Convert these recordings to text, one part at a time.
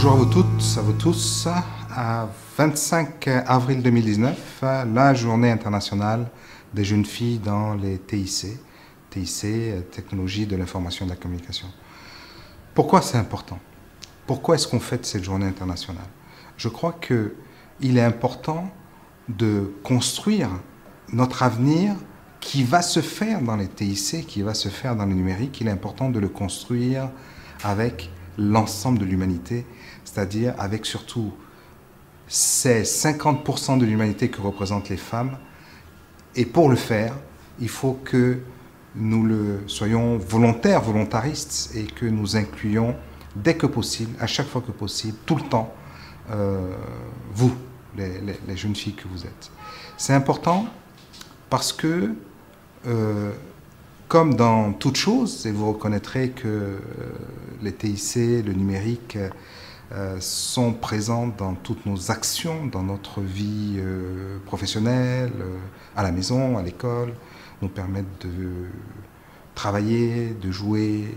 Bonjour à vous toutes, à vous tous. À 25 avril 2019, la journée internationale des jeunes filles dans les TIC, Technologie de l'information et de la communication. Pourquoi c'est important? Pourquoi est-ce qu'on fête cette journée internationale? Je crois qu'il est important de construire notre avenir qui va se faire dans les TIC, qui va se faire dans le numérique. Il est important de le construire avec l'ensemble de l'humanité, c'est-à-dire avec surtout ces 50% de l'humanité que représentent les femmes. Et pour le faire, il faut que nous soyons volontaires, volontaristes, et que nous incluions dès que possible, à chaque fois que possible, tout le temps, vous, les jeunes filles que vous êtes. C'est important parce que, comme dans toute chose, et vous reconnaîtrez que les TIC, le numérique, sont présents dans toutes nos actions, dans notre vie professionnelle, à la maison, à l'école, nous permettent de travailler, de jouer,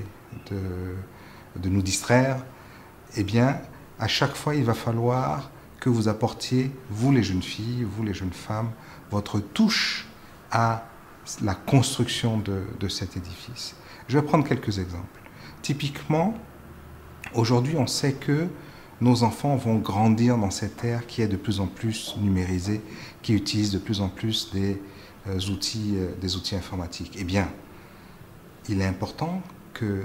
de nous distraire. Eh bien, à chaque fois, il va falloir que vous apportiez, vous les jeunes filles, vous les jeunes femmes, votre touche à la construction de cet édifice. Je vais prendre quelques exemples. Typiquement, aujourd'hui, on sait que nos enfants vont grandir dans cette ère qui est de plus en plus numérisée, qui utilise de plus en plus des outils informatiques. Eh bien, il est important que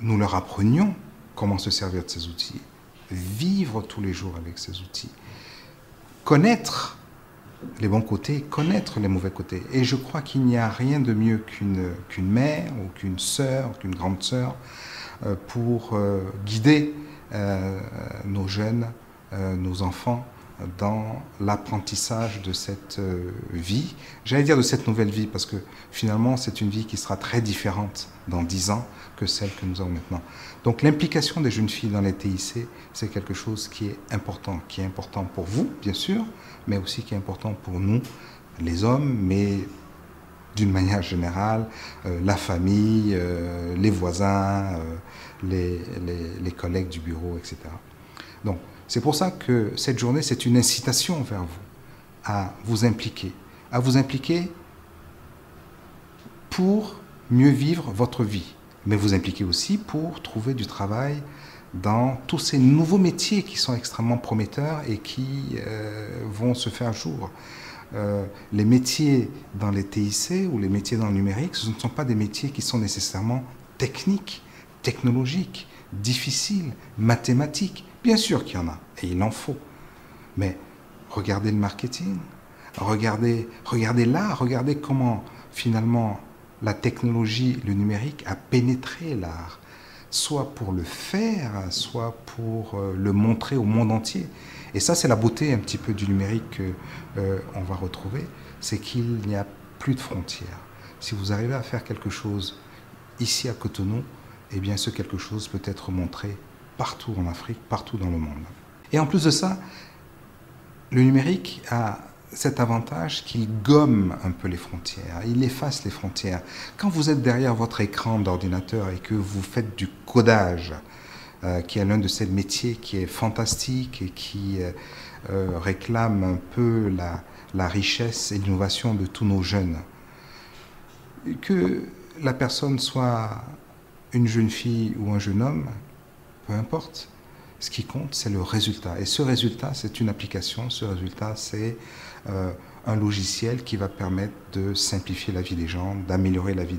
nous leur apprenions comment se servir de ces outils, vivre tous les jours avec ces outils, connaître les bons côtés, connaître les mauvais côtés. Et je crois qu'il n'y a rien de mieux qu'une mère ou qu'une sœur, qu'une grande sœur pour guider nos jeunes, nos enfants dans l'apprentissage de cette vie. J'allais dire de cette nouvelle vie parce que finalement c'est une vie qui sera très différente dans 10 ans que celle que nous avons maintenant. Donc l'implication des jeunes filles dans les TIC, c'est quelque chose qui est important pour vous, bien sûr, mais aussi qui est important pour nous, les hommes, mais d'une manière générale, la famille, les voisins, les collègues du bureau, etc. Donc, c'est pour ça que cette journée, c'est une incitation vers vous à vous impliquer pour mieux vivre votre vie, mais vous impliquer aussi pour trouver du travail dans tous ces nouveaux métiers qui sont extrêmement prometteurs et qui vont se faire jour. Les métiers dans les TIC ou les métiers dans le numérique, ce ne sont pas des métiers qui sont nécessairement techniques, technologiques, difficiles, mathématiques. Bien sûr qu'il y en a, et il en faut. Mais regardez le marketing, regardez l'art, regardez comment finalement la technologie, le numérique a pénétré l'art, soit pour le faire, soit pour le montrer au monde entier. Et ça, c'est la beauté un petit peu du numérique qu'on va retrouver, c'est qu'il n'y a plus de frontières. Si vous arrivez à faire quelque chose ici à Cotonou, eh bien ce quelque chose peut être montré partout en Afrique, partout dans le monde. Et en plus de ça, le numérique a cet avantage qu'il gomme un peu les frontières, il efface les frontières. Quand vous êtes derrière votre écran d'ordinateur et que vous faites du codage, qui est l'un de ces métiers qui est fantastique et qui réclame un peu la richesse et l'innovation de tous nos jeunes, que la personne soit une jeune fille ou un jeune homme, peu importe. Ce qui compte, c'est le résultat. Et ce résultat, c'est une application. Ce résultat, c'est un logiciel qui va permettre de simplifier la vie des gens, d'améliorer la vie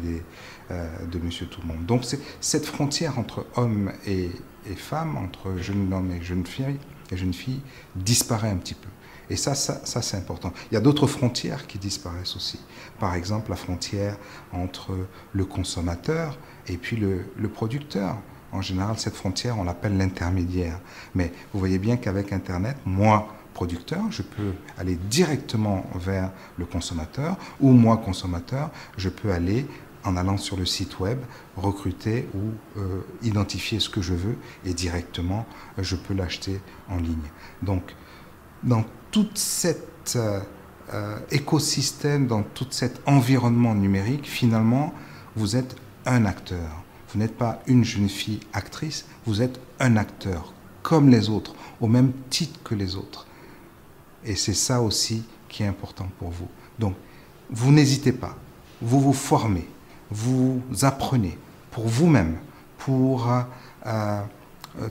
de monsieur tout le monde. Donc, cette frontière entre hommes et femmes, entre jeunes hommes et jeunes filles, disparaît un petit peu. Et ça c'est important. Il y a d'autres frontières qui disparaissent aussi. Par exemple, la frontière entre le consommateur et puis le producteur. En général, cette frontière, on l'appelle l'intermédiaire. Mais vous voyez bien qu'avec Internet, moi, producteur, je peux aller directement vers le consommateur, ou moi, consommateur, je peux aller, en allant sur le site web, recruter ou identifier ce que je veux, et directement, je peux l'acheter en ligne. Donc, dans tout cet écosystème, dans tout cet environnement numérique, finalement, vous êtes un acteur. Vous n'êtes pas une jeune fille actrice, vous êtes un acteur, comme les autres, au même titre que les autres. Et c'est ça aussi qui est important pour vous. Donc, vous n'hésitez pas, vous vous formez, vous apprenez pour vous-même, pour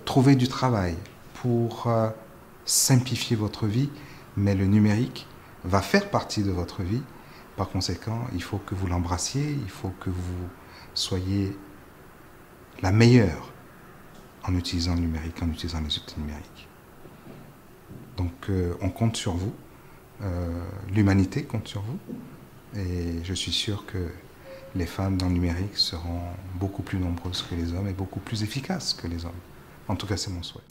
trouver du travail, pour simplifier votre vie, mais le numérique va faire partie de votre vie. Par conséquent, il faut que vous l'embrassiez, il faut que vous soyez la meilleure en utilisant le numérique, en utilisant les outils numériques. Donc on compte sur vous, l'humanité compte sur vous, et je suis sûr que les femmes dans le numérique seront beaucoup plus nombreuses que les hommes et beaucoup plus efficaces que les hommes. En tout cas, c'est mon souhait.